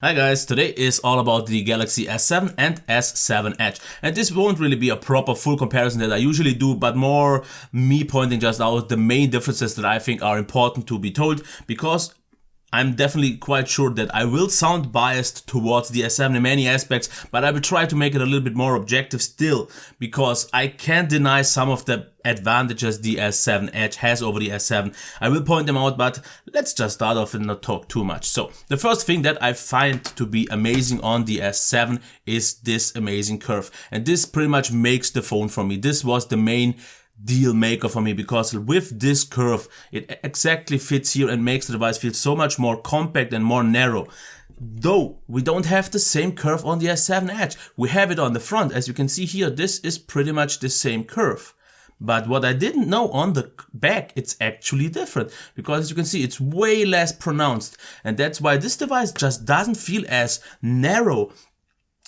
Hi guys, today is all about the Galaxy S7 and S7 Edge, and this won't really be a proper full comparison that I usually do, but more me pointing just out the main differences that I think are important to be told, because I'm definitely quite sure that I will sound biased towards the S7 in many aspects, but I will try to make it a little bit more objective still, because I can't deny some of the advantages the S7 Edge has over the S7. I will point them out, but let's just start off and not talk too much. So, the first thing that I find to be amazing on the S7 is this amazing curve. And this pretty much makes the phone for me. This was the main deal maker for me, because with this curve it exactly fits here and makes the device feel so much more compact and more narrow. Though we don't have the same curve on the S7 Edge. We have it on the front. As you can see here, this is pretty much the same curve. But what I didn't know, on the back it's actually different, because as you can see it's way less pronounced, and that's why this device just doesn't feel as narrow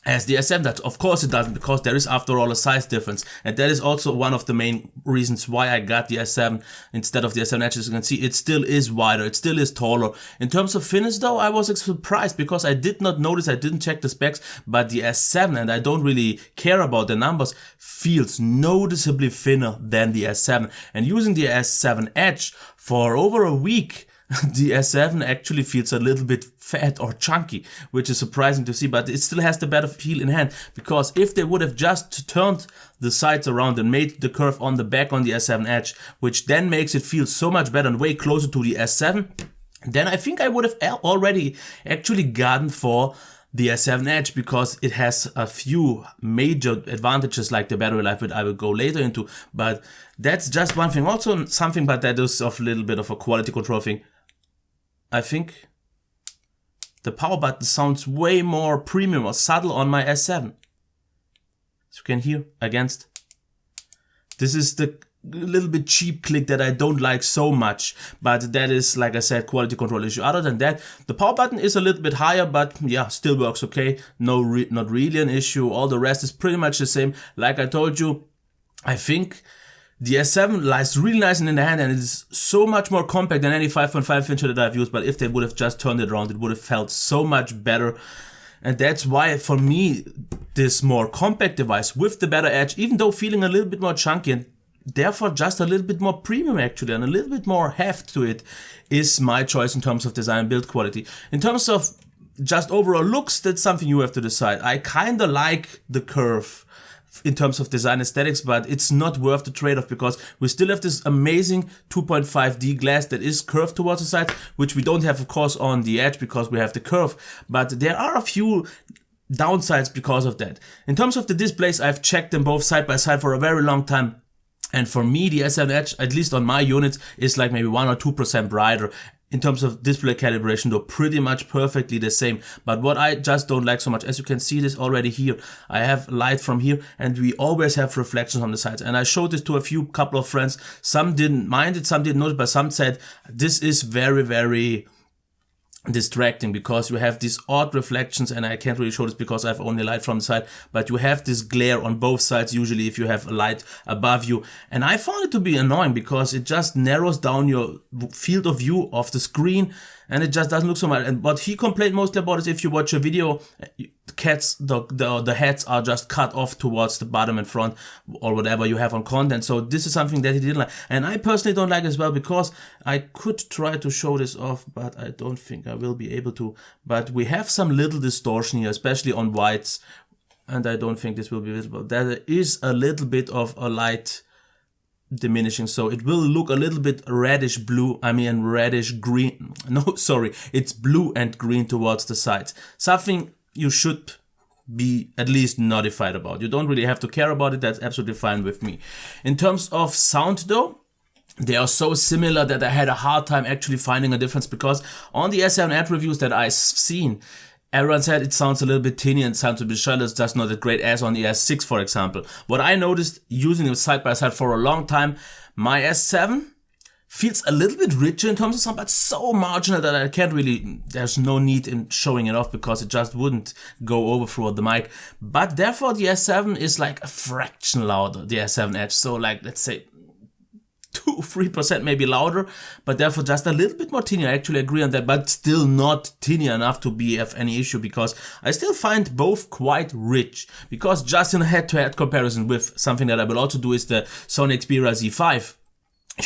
as the S7 does. Of course it doesn't, because there is after all a size difference, and that is also one of the main reasons why I got the S7 instead of the S7 Edge. As you can see, it still is wider, it still is taller. In terms of thinness though, I was surprised, because I did not notice, I didn't check the specs, but the S7, and I don't really care about the numbers, feels noticeably thinner than the S7. And using the S7 Edge for over a week, the S7 actually feels a little bit fat or chunky, which is surprising to see, but it still has the better feel in hand, because if they would have just turned the sides around and made the curve on the back on the S7 Edge, which then makes it feel so much better and way closer to the S7, then I think I would have already actually gotten for the S7 Edge, because it has a few major advantages like the battery life, which I will go later into, but that's just one thing. Also something, but that is of a little bit of a quality control thing. I think the power button sounds way more premium or subtle on my S7. As you can hear, against. This is the little bit cheap click that I don't like so much, but that is, like I said, quality control issue. Other than that, the power button is a little bit higher, but yeah, still works okay. Not really an issue. All the rest is pretty much the same. Like I told you, I think the S7 lies really nice in the hand, and it is so much more compact than any 5.5 inch that I've used, but if they would have just turned it around, it would have felt so much better. And that's why, for me, this more compact device with the better edge, even though feeling a little bit more chunky and therefore just a little bit more premium actually, and a little bit more heft to it, is my choice in terms of design and build quality. In terms of just overall looks, that's something you have to decide. I kinda like the curve in terms of design aesthetics, but it's not worth the trade-off, because we still have this amazing 2.5D glass that is curved towards the side, which we don't have of course on the Edge because we have the curve, but there are a few downsides because of that. In terms of the displays, I've checked them both side by side for a very long time, and for me the S7 Edge, at least on my units, is like maybe 1 or 2% brighter. In terms of display calibration though, pretty much perfectly the same. But what I just don't like so much, as you can see this already here, I have light from here and we always have reflections on the sides. And I showed this to a couple of friends. Some didn't mind it, some didn't notice, but some said this is very, very distracting, because you have these odd reflections, and I can't really show this because I have only light from the side, but you have this glare on both sides usually if you have a light above you, and I found it to be annoying because it just narrows down your field of view of the screen, and it just doesn't look so much. And what he complained mostly about is if you watch a video, the heads are just cut off towards the bottom and front or whatever you have on content. So this is something that he didn't like, and I personally don't like as well, because I could try to show this off, but I don't think I will be able to. But we have some little distortion here, especially on whites, and I don't think this will be visible. There is a little bit of a light diminishing, so it will look a little bit reddish green. No, sorry, it's blue and green towards the sides. Something you should be at least notified about. You don't really have to care about it, that's absolutely fine with me. In terms of sound though, they are so similar that I had a hard time actually finding a difference, because on the S7 Edge reviews that I've seen, everyone said it sounds a little bit tinny and sounds a bit shallow, it's just not as great as on the S6, for example. What I noticed using it side by side for a long time, my S7 feels a little bit richer in terms of sound, but so marginal that I can't really, there's no need in showing it off, because it just wouldn't go over through the mic. But therefore the S7 is like a fraction louder, the S7 Edge, so like let's say 2-3% maybe louder, but therefore just a little bit more tinny. I actually agree on that, but still not tinny enough to be of any issue, because I still find both quite rich. Because just in a head-to-head comparison with something that I will also do is the Sony Xperia Z5,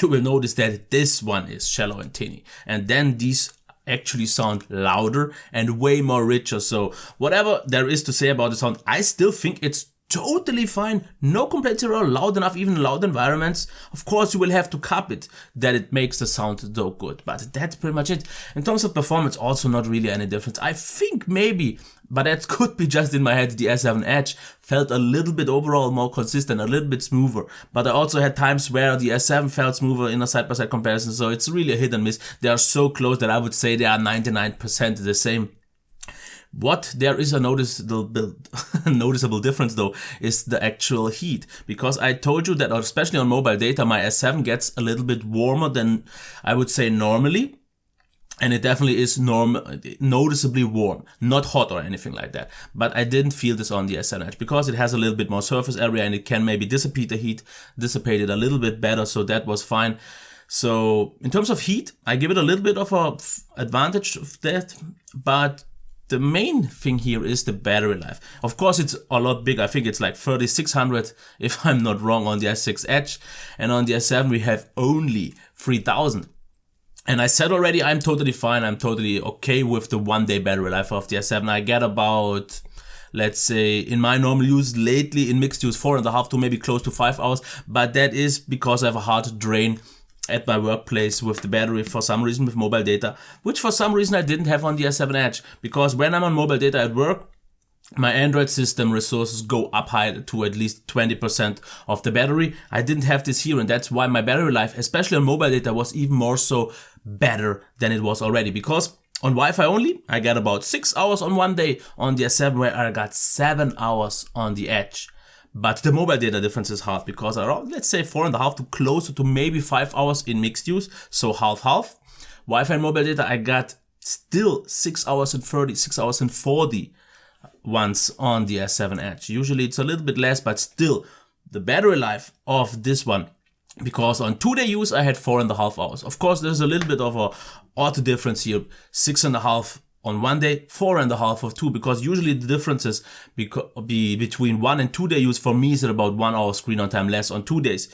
you will notice that this one is shallow and tinny, and then these actually sound louder and way more richer. So whatever there is to say about the sound, I still think it's totally fine, no complaints at all, loud enough, even in loud environments. Of course, you will have to cap it, that it makes the sound so good, but that's pretty much it. In terms of performance, also not really any difference. I think maybe, but that could be just in my head, the S7 Edge felt a little bit overall more consistent, a little bit smoother, but I also had times where the S7 felt smoother in a side-by-side comparison, so it's really a hit and miss. They are so close that I would say they are 99% the same. What there is a noticeable difference though is the actual heat, because I told you that especially on mobile data my S7 gets a little bit warmer than I would say normally, and it definitely is noticeably warm, not hot or anything like that. But I didn't feel this on the S7 Edge because it has a little bit more surface area and it can maybe dissipate the heat, dissipate it a little bit better, so that was fine. So in terms of heat, I give it a little bit of a advantage of that, but the main thing here is the battery life. Of course, it's a lot bigger. I think it's like 3600 if I'm not wrong on the S6 Edge, and on the S7 we have only 3000. And I said already, I'm totally fine. I'm totally okay with the 1 day battery life of the S7. I get about, let's say, in my normal use lately, in mixed use, 4.5 to maybe close to 5 hours. But that is because I have a hard drain at my workplace with the battery for some reason with mobile data, which for some reason I didn't have on the S7 Edge, because when I'm on mobile data at work, my Android system resources go up high to at least 20% of the battery. I didn't have this here, and that's why my battery life, especially on mobile data, was even more so better than it was already, because on Wi-Fi only, I got about 6 hours on 1 day on the S7, where I got 7 hours on the Edge. But the mobile data difference is hard, because around, let's say, 4.5 to closer to maybe 5 hours in mixed use, so half-half. Wi-Fi and mobile data, I got still 6 hours and 30, 6 hours and 40 once on the S7 Edge. Usually it's a little bit less, but still, the battery life of this one, because on 2 day use I had 4.5 hours. Of course, there's a little bit of a odd difference here, 6.5 on 1 day, 4.5 of 2, because usually the differences be between 1 and 2 day use for me is at about 1 hour screen on time less on 2 days.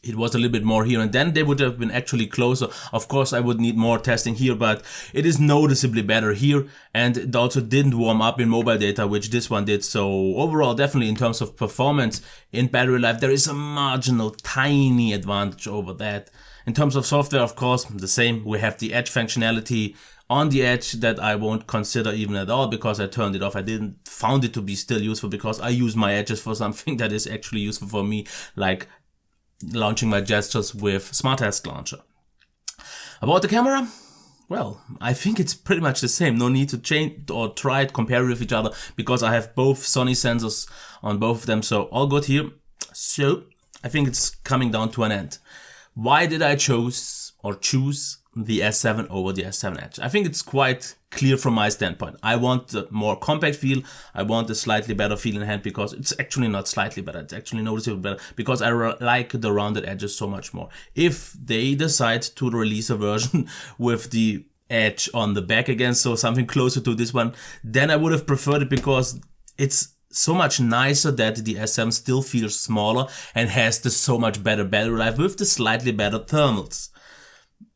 It was a little bit more here, and then they would have been actually closer. Of course, I would need more testing here, but it is noticeably better here, and it also didn't warm up in mobile data, which this one did. So overall, definitely in terms of performance in battery life, there is a marginal, tiny advantage over that. In terms of software, of course, the same. We have the Edge functionality on the Edge that I won't consider even at all, because I turned it off. I didn't found it to be still useful, because I use my Edges for something that is actually useful for me, like launching my gestures with Smart Task Launcher. About the camera, well, I think it's pretty much the same. No need to change or try it, compare it with each other, because I have both Sony sensors on both of them, so all good here. So I think it's coming down to an end. Why did I choose the S7 over the S7 Edge? I think it's quite clear from my standpoint. I want the more compact feel. I want a slightly better feel in hand, because it's actually not slightly better. It's actually noticeably better, because I like the rounded edges so much more. If they decide to release a version with the edge on the back again, so something closer to this one, then I would have preferred it, because it's so much nicer that the S7 still feels smaller and has the so much better battery life with the slightly better thermals.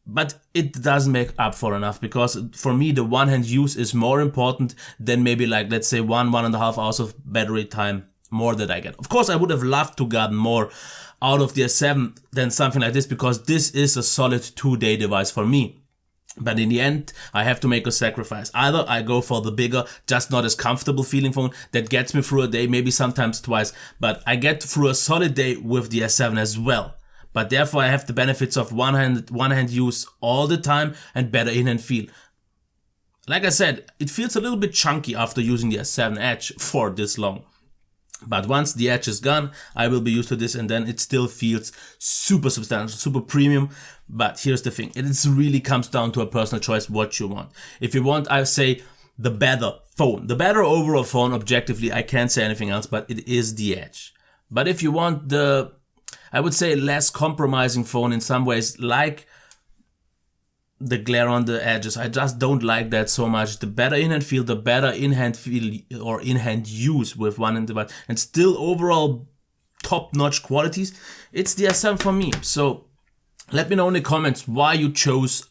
But it doesn't make up for enough, because for me the one-hand use is more important than maybe, like, let's say 1.5 hours of battery time more that I get. Of course, I would have loved to get more out of the S7 than something like this, because this is a solid 2 day device for me. But in the end, I have to make a sacrifice. Either I go for the bigger, just not as comfortable feeling phone that gets me through a day, maybe sometimes twice, but I get through a solid day with the S7 as well. But therefore I have the benefits of one hand use all the time and better in-hand feel. Like I said, it feels a little bit chunky after using the S7 Edge for this long. But once the Edge is gone, I will be used to this, and then it still feels super substantial, super premium. But here's the thing, it really comes down to a personal choice what you want. If you want, I say, the better phone, the better overall phone, objectively, I can't say anything else, but it is the Edge. But if you want the I would say, less compromising phone in some ways, like the glare on the edges. I just don't like that so much. The better in-hand feel, the better in-hand feel or in-hand use with one device, and still overall top-notch qualities, it's the S7 for me. So let me know in the comments why you chose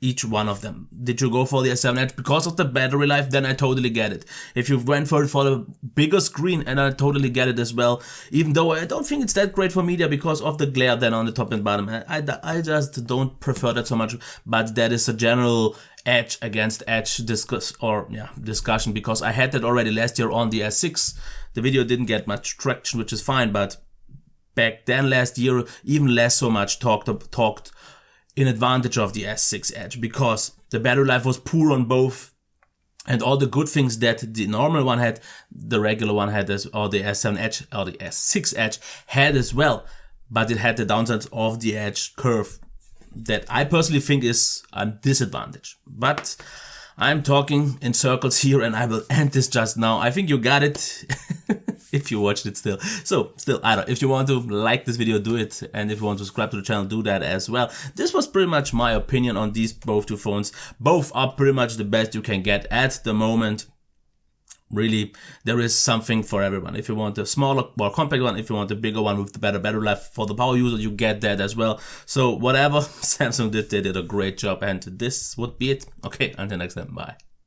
each one of them. Did you go for the S7 Edge because of the battery life? Then I totally get it. If you went for the bigger screen, and I totally get it as well, even though I don't think it's that great for media because of the glare then on the top and bottom. I just don't prefer that so much, but that is a general edge against edge discussion, because I had that already last year on the S6. The video didn't get much traction, which is fine, but back then last year, even less so much talked in advantage of the S6 Edge, because the battery life was poor on both, and all the good things that the normal one had, the regular one had, or the S7 Edge or the S6 Edge had as well, but it had the downsides of the edge curve that I personally think is a disadvantage. But I'm talking in circles here, and I will end this just now. I think you got it. If you watched it still. So, still, I don't know. If you want to like this video, do it. And if you want to subscribe to the channel, do that as well. This was pretty much my opinion on these both two phones. Both are pretty much the best you can get at the moment. Really, there is something for everyone. If you want a smaller, more compact one, if you want a bigger one with the better battery life for the power user, you get that as well. So, whatever Samsung did, they did a great job. And this would be it. Okay, until next time, bye.